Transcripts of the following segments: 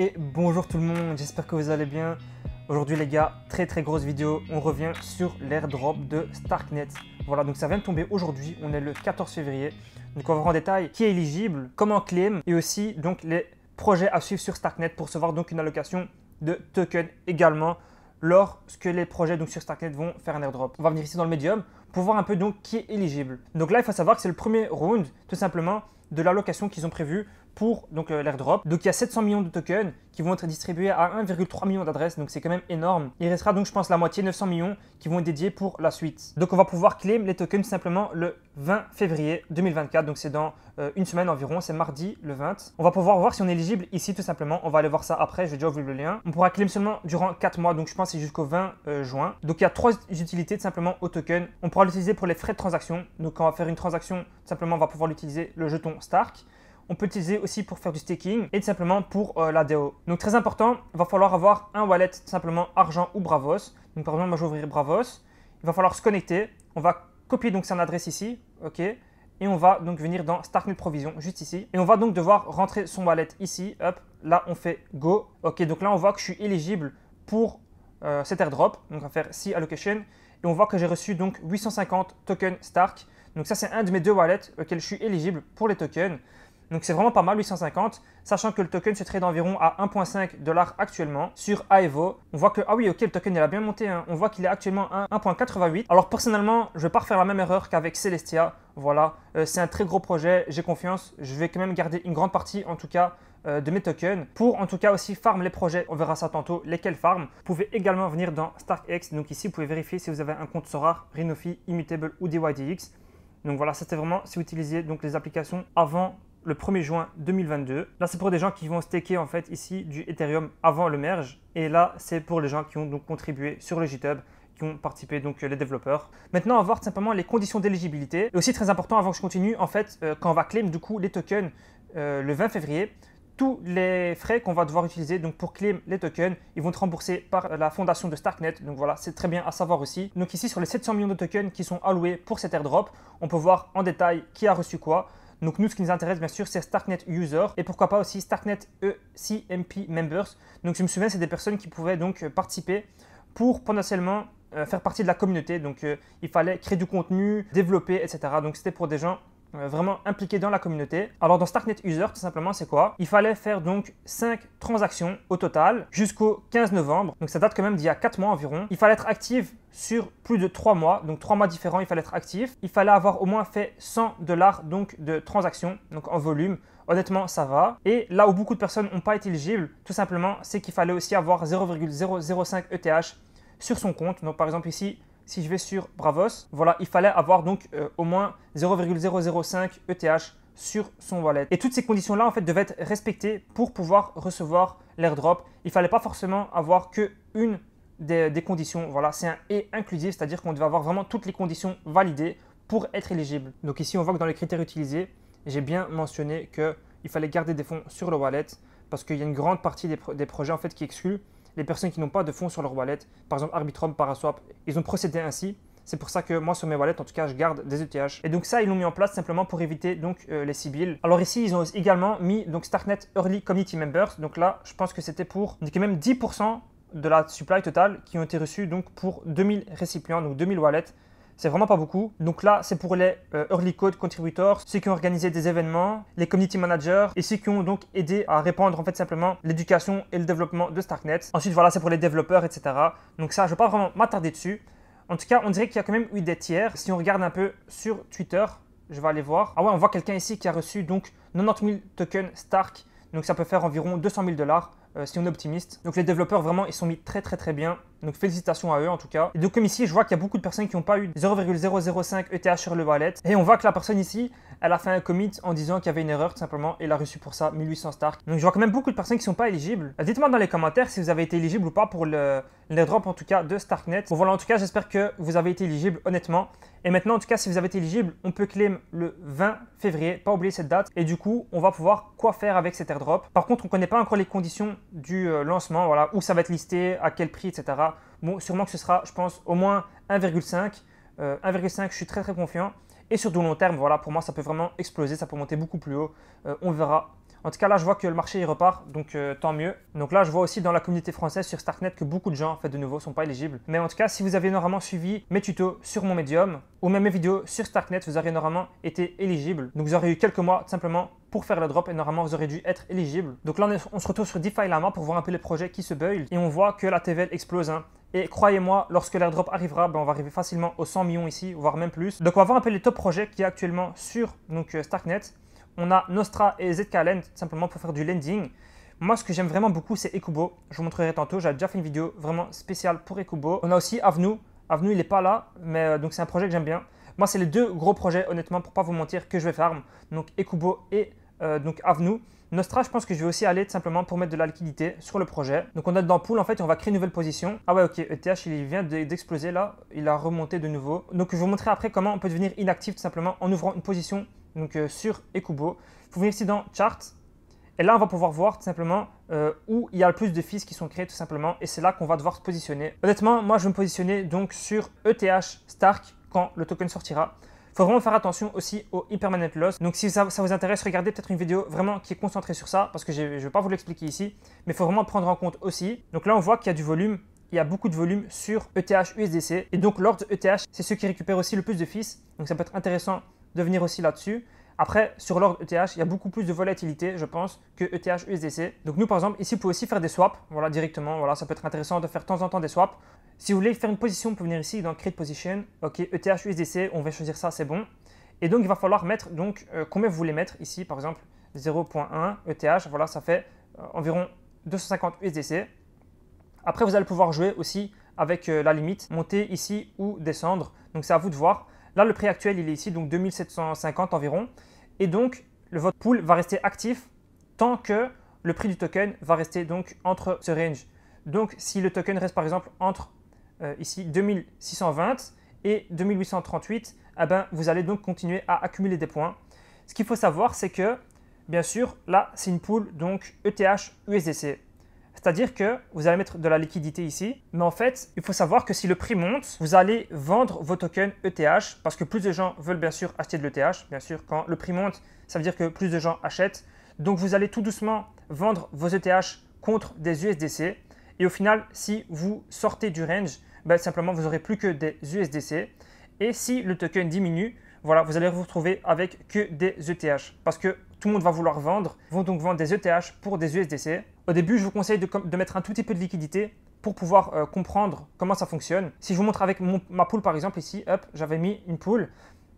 Et bonjour tout le monde, j'espère que vous allez bien. Aujourd'hui les gars, très grosse vidéo, on revient sur l'airdrop de Starknet. Voilà, donc ça vient de tomber aujourd'hui, on est le 14 février. Donc on va voir en détail qui est éligible, comment claim et aussi donc les projets à suivre sur Starknet pour recevoir donc une allocation de tokens également lorsque les projets donc sur Starknet vont faire un airdrop. On va venir ici dans le médium pour voir un peu donc qui est éligible. Donc là, il faut savoir que c'est le premier round tout simplement de l'allocation qu'ils ont prévue pour l'airdrop. Donc il y a 700 millions de tokens qui vont être distribués à 1,3 million d'adresses, donc c'est quand même énorme. Il restera donc je pense la moitié, 900 millions qui vont être dédiés pour la suite. Donc on va pouvoir claim les tokens simplement le 20 février 2024, donc c'est dans une semaine environ, c'est mardi le 20. On va pouvoir voir si on est éligible ici tout simplement, on va aller voir ça après, je vais déjà ouvrir le lien. On pourra claim seulement durant 4 mois, donc je pense que c'est jusqu'au 20 juin. Donc il y a 3 utilités tout simplement au token. On pourra l'utiliser pour les frais de transaction, donc quand on va faire une transaction, tout simplement on va pouvoir l'utiliser le jeton Stark. On peut l'utiliser aussi pour faire du staking et tout simplement pour la DAO. Donc très important, il va falloir avoir un wallet tout simplement Argent ou Bravos. Donc par exemple, moi je vais ouvrir Bravos. Il va falloir se connecter. On va copier donc son adresse ici, ok. Et on va donc venir dans Starknet Provision, juste ici. Et on va donc devoir rentrer son wallet ici, hop. Là on fait Go, ok. Donc là on voit que je suis éligible pour cet airdrop. Donc on va faire See Allocation. Et on voit que j'ai reçu donc 850 tokens Stark. Donc ça c'est un de mes deux wallets auxquels je suis éligible pour les tokens. Donc c'est vraiment pas mal 850, sachant que le token se trade environ à 1,5 $ actuellement sur Aevo. On voit que, ah oui ok, le token il a bien monté, hein. On voit qu'il est actuellement à 1,88. Alors personnellement, je ne vais pas refaire la même erreur qu'avec Celestia. Voilà, c'est un très gros projet, j'ai confiance. Je vais quand même garder une grande partie en tout cas de mes tokens pour en tout cas aussi farm les projets. On verra ça tantôt, lesquels farm. Vous pouvez également venir dans StarkX. Donc ici, vous pouvez vérifier si vous avez un compte Sorare, Rinofi, Immutable ou DYDX. Donc voilà, c'était vraiment si vous utilisiez donc les applications avant le 1er juin 2022. Là, c'est pour des gens qui vont staker en fait ici du Ethereum avant le merge. Et là, c'est pour les gens qui ont donc contribué sur le GitHub, qui ont participé, donc les développeurs. Maintenant, on va voir tout simplement les conditions d'éligibilité. Et aussi très important, avant que je continue, en fait, quand on va claim du coup les tokens le 20 février, tous les frais qu'on va devoir utiliser donc pour claim les tokens, ils vont être remboursés par la fondation de Starknet. Donc voilà, c'est très bien à savoir aussi. Donc ici, sur les 700 millions de tokens qui sont alloués pour cet airdrop, on peut voir en détail qui a reçu quoi. Donc nous, ce qui nous intéresse bien sûr, c'est Starknet User et pourquoi pas aussi Starknet ECMP Members. Donc je me souviens, c'est des personnes qui pouvaient donc participer pour potentiellement faire partie de la communauté. Donc il fallait créer du contenu, développer, etc. Donc c'était pour des gens vraiment impliqués dans la communauté. Alors dans Starknet User, tout simplement, c'est quoi? Il fallait faire donc 5 transactions au total jusqu'au 15 novembre. Donc ça date quand même d'il y a 4 mois environ. Il fallait être actif sur plus de 3 mois, donc 3 mois différents, il fallait être actif. Il fallait avoir au moins fait 100 $ donc de transactions, donc en volume. Honnêtement, ça va. Et là où beaucoup de personnes n'ont pas été éligibles, tout simplement, c'est qu'il fallait aussi avoir 0,005 ETH sur son compte. Donc par exemple ici, si je vais sur Bravos, voilà, il fallait avoir donc au moins 0,005 ETH sur son wallet. Et toutes ces conditions-là, en fait, devaient être respectées pour pouvoir recevoir l'airdrop. Il ne fallait pas forcément avoir qu'une des conditions. Voilà, c'est un et inclusif, c'est-à-dire qu'on devait avoir vraiment toutes les conditions validées pour être éligible. Donc ici, on voit que dans les critères utilisés, j'ai bien mentionné qu'il fallait garder des fonds sur le wallet parce qu'il y a une grande partie des projets en fait qui excluent les personnes qui n'ont pas de fonds sur leur wallet. Par exemple, Arbitrum, Paraswap, ils ont procédé ainsi. C'est pour ça que moi, sur mes wallets, en tout cas, je garde des ETH. Et donc ça, ils l'ont mis en place simplement pour éviter donc les Sibylles. Alors ici, ils ont également mis donc Starknet Early Community Members. Donc là, je pense que c'était pour quand même 10% de la supply totale qui ont été reçus donc pour 2000 récipients, donc 2000 wallets. C'est vraiment pas beaucoup. Donc là, c'est pour les Early Code Contributors, ceux qui ont organisé des événements, les Community Managers et ceux qui ont donc aidé à répandre en fait simplement l'éducation et le développement de Starknet. Ensuite, voilà, c'est pour les développeurs, etc. Donc ça, je ne vais pas vraiment m'attarder dessus. En tout cas, on dirait qu'il y a quand même eu des tiers. Si on regarde un peu sur Twitter, je vais aller voir. Ah ouais, on voit quelqu'un ici qui a reçu donc 90 000 tokens Stark. Donc ça peut faire environ 200 000 $ si on est optimiste. Donc les développeurs vraiment ils sont mis très bien. Donc félicitations à eux en tout cas. Et donc comme ici je vois qu'il y a beaucoup de personnes qui n'ont pas eu 0,005 ETH sur le wallet. Et on voit que la personne ici elle a fait un commit en disant qu'il y avait une erreur tout simplement. Et elle a reçu pour ça 1800 Stark. Donc je vois quand même beaucoup de personnes qui ne sont pas éligibles. Dites-moi dans les commentaires si vous avez été éligible ou pas pour l'airdrop en tout cas de Starknet. Bon voilà en tout cas j'espère que vous avez été éligible honnêtement. Et maintenant en tout cas si vous avez été éligible on peut claim le 20 février. Pas oublier cette date. Et du coup on va pouvoir quoi faire avec cet airdrop. Par contre on ne connaît pas encore les conditions du lancement. Voilà où ça va être listé, à quel prix etc. Bon, sûrement que ce sera, je pense, au moins 1,5. 1,5, je suis très confiant. Et sur du long terme, voilà, pour moi, ça peut vraiment exploser, ça peut monter beaucoup plus haut. On verra. En tout cas, là, je vois que le marché il repart, donc tant mieux. Donc là, je vois aussi dans la communauté française sur Starknet que beaucoup de gens, en fait, de nouveau, ne sont pas éligibles. Mais en tout cas, si vous avez normalement suivi mes tutos sur mon Medium ou même mes vidéos sur Starknet, vous aurez normalement été éligible. Donc vous aurez eu quelques mois, tout simplement, pour faire le drop et normalement, vous aurez dû être éligible. Donc là, on se retrouve sur DeFi Lama pour voir un peu les projets qui se build et on voit que la TVL explose. Hein. Et croyez-moi, lorsque l'airdrop arrivera, on va arriver facilement aux 100 millions ici, voire même plus. Donc on va voir un peu les top projets qu'il y a actuellement sur Starknet. On a Nostra et ZKLend, simplement pour faire du lending. Moi, ce que j'aime vraiment beaucoup, c'est Ekubo. Je vous montrerai tantôt. J'avais déjà fait une vidéo vraiment spéciale pour Ekubo. On a aussi Avenu. Avenu, il n'est pas là, mais donc c'est un projet que j'aime bien. Moi, c'est les deux gros projets, honnêtement, pour ne pas vous mentir, que je vais farm. Donc Ekubo et donc Avenu. Nostra, je pense que je vais aussi aller tout simplement pour mettre de la liquidité sur le projet. Donc on a dans pool, en fait, on va créer une nouvelle position. Ah ouais, ok, ETH, il vient d'exploser là. Il a remonté de nouveau. Donc je vais vous montrer après comment on peut devenir inactif tout simplement en ouvrant une position donc, sur Ekubo. Il faut venir ici dans Chart. Et là, on va pouvoir voir tout simplement où il y a le plus de fees qui sont créés tout simplement. Et c'est là qu'on va devoir se positionner. Honnêtement, moi, je vais me positionner donc sur ETH Stark quand le token sortira. Il faut vraiment faire attention aussi au impermanent loss. Donc si ça vous intéresse, regardez peut-être une vidéo vraiment qui est concentrée sur ça parce que je ne vais pas vous l'expliquer ici. Mais il faut vraiment prendre en compte aussi. Donc là, on voit qu'il y a du volume. Il y a beaucoup de volume sur ETH USDC. Et donc l'ordre ETH, c'est ceux qui récupèrent aussi le plus de fees. Donc ça peut être intéressant de venir aussi là-dessus. Après, sur l'ordre ETH, il y a beaucoup plus de volatilité, je pense, que ETH USDC. Donc nous, par exemple, ici, vous pouvez aussi faire des swaps, voilà, directement. Voilà, ça peut être intéressant de faire de temps en temps des swaps. Si vous voulez faire une position, vous pouvez venir ici dans Create Position. Ok, ETH USDC, on va choisir ça, c'est bon. Et donc, il va falloir mettre, donc, combien vous voulez mettre ici, par exemple, 0.1 ETH. Voilà, ça fait environ 250 USDC. Après, vous allez pouvoir jouer aussi avec la limite, monter ici ou descendre. Donc, c'est à vous de voir. Là, le prix actuel, il est ici, donc 2750 environ. Et donc, votre pool va rester actif tant que le prix du token va rester donc entre ce range. Donc, si le token reste par exemple entre ici 2620 et 2838, eh ben, vous allez donc continuer à accumuler des points. Ce qu'il faut savoir, c'est que, bien sûr, là, c'est une pool donc ETH USDC. C'est-à-dire que vous allez mettre de la liquidité ici, mais en fait, il faut savoir que si le prix monte, vous allez vendre vos tokens ETH parce que plus de gens veulent bien sûr acheter de l'ETH. Bien sûr, quand le prix monte, ça veut dire que plus de gens achètent. Donc, vous allez tout doucement vendre vos ETH contre des USDC. Et au final, si vous sortez du range, ben, simplement, vous n'aurez plus que des USDC. Et si le token diminue, voilà, vous allez vous retrouver avec que des ETH parce que tout le monde va vouloir vendre, vont donc vendre des ETH pour des USDC. Au début, je vous conseille de mettre un tout petit peu de liquidité pour pouvoir comprendre comment ça fonctionne. Si je vous montre avec ma pool par exemple ici, hop, j'avais mis une pool.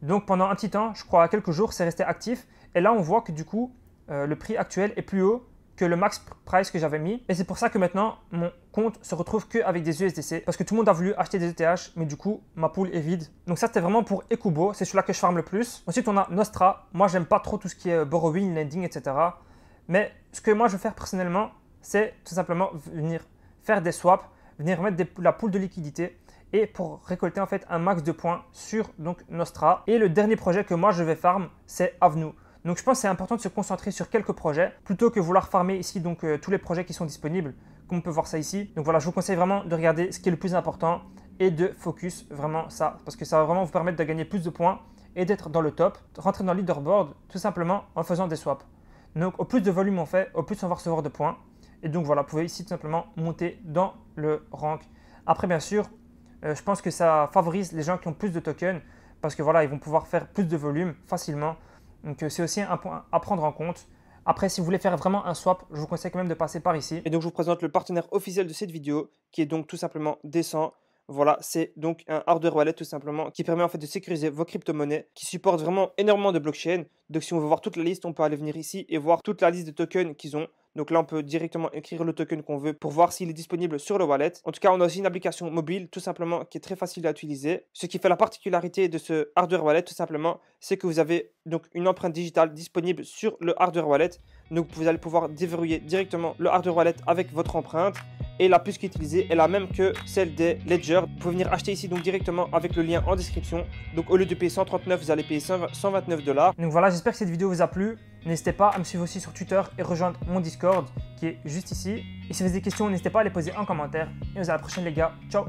Donc pendant un petit temps, je crois à quelques jours, c'est resté actif. Et là, on voit que du coup, le prix actuel est plus haut que le max price que j'avais mis. Et c'est pour ça que maintenant, mon compte se retrouve qu'avec des USDC. Parce que tout le monde a voulu acheter des ETH, mais du coup, ma pool est vide. Donc ça, c'était vraiment pour Ekubo. C'est celui-là que je farme le plus. Ensuite, on a Nostra. Moi, j'aime pas trop tout ce qui est borrowing, lending, etc. Mais ce que moi, je veux faire personnellement, c'est tout simplement venir faire des swaps, venir mettre la pool de liquidité et pour récolter en fait un max de points sur donc Nostra. Et le dernier projet que moi, je vais farm, c'est Avenu. Donc je pense que c'est important de se concentrer sur quelques projets plutôt que vouloir farmer ici donc tous les projets qui sont disponibles, comme on peut voir ça ici. Donc voilà, je vous conseille vraiment de regarder ce qui est le plus important et de focus vraiment ça, parce que ça va vraiment vous permettre de gagner plus de points et d'être dans le top, rentrer dans le leaderboard tout simplement en faisant des swaps. Donc au plus de volume on fait, au plus on va recevoir de points. Et donc voilà, vous pouvez ici tout simplement monter dans le rank. Après bien sûr, je pense que ça favorise les gens qui ont plus de tokens parce que voilà, ils vont pouvoir faire plus de volume facilement. Donc c'est aussi un point à prendre en compte. Après, si vous voulez faire vraiment un swap, je vous conseille quand même de passer par ici. Et donc je vous présente le partenaire officiel de cette vidéo qui est donc tout simplement Descent. Voilà, c'est donc un hardware wallet tout simplement qui permet en fait de sécuriser vos crypto-monnaies, qui supporte vraiment énormément de blockchains. Donc si on veut voir toute la liste, on peut aller venir ici et voir toute la liste de tokens qu'ils ont. Donc là, on peut directement écrire le token qu'on veut pour voir s'il est disponible sur le wallet. En tout cas, on a aussi une application mobile tout simplement qui est très facile à utiliser. Ce qui fait la particularité de ce hardware wallet tout simplement, c'est que vous avez donc une empreinte digitale disponible sur le hardware wallet. Donc vous allez pouvoir déverrouiller directement le hardware wallet avec votre empreinte. Et la puce qui est utilisée est la même que celle des Ledger. Vous pouvez venir acheter ici donc directement avec le lien en description. Donc au lieu de payer 139, vous allez payer 129 $. Donc voilà, j'espère que cette vidéo vous a plu. N'hésitez pas à me suivre aussi sur Twitter et rejoindre mon Discord qui est juste ici. Et si vous avez des questions, n'hésitez pas à les poser en commentaire. Et on se dit à la prochaine les gars. Ciao.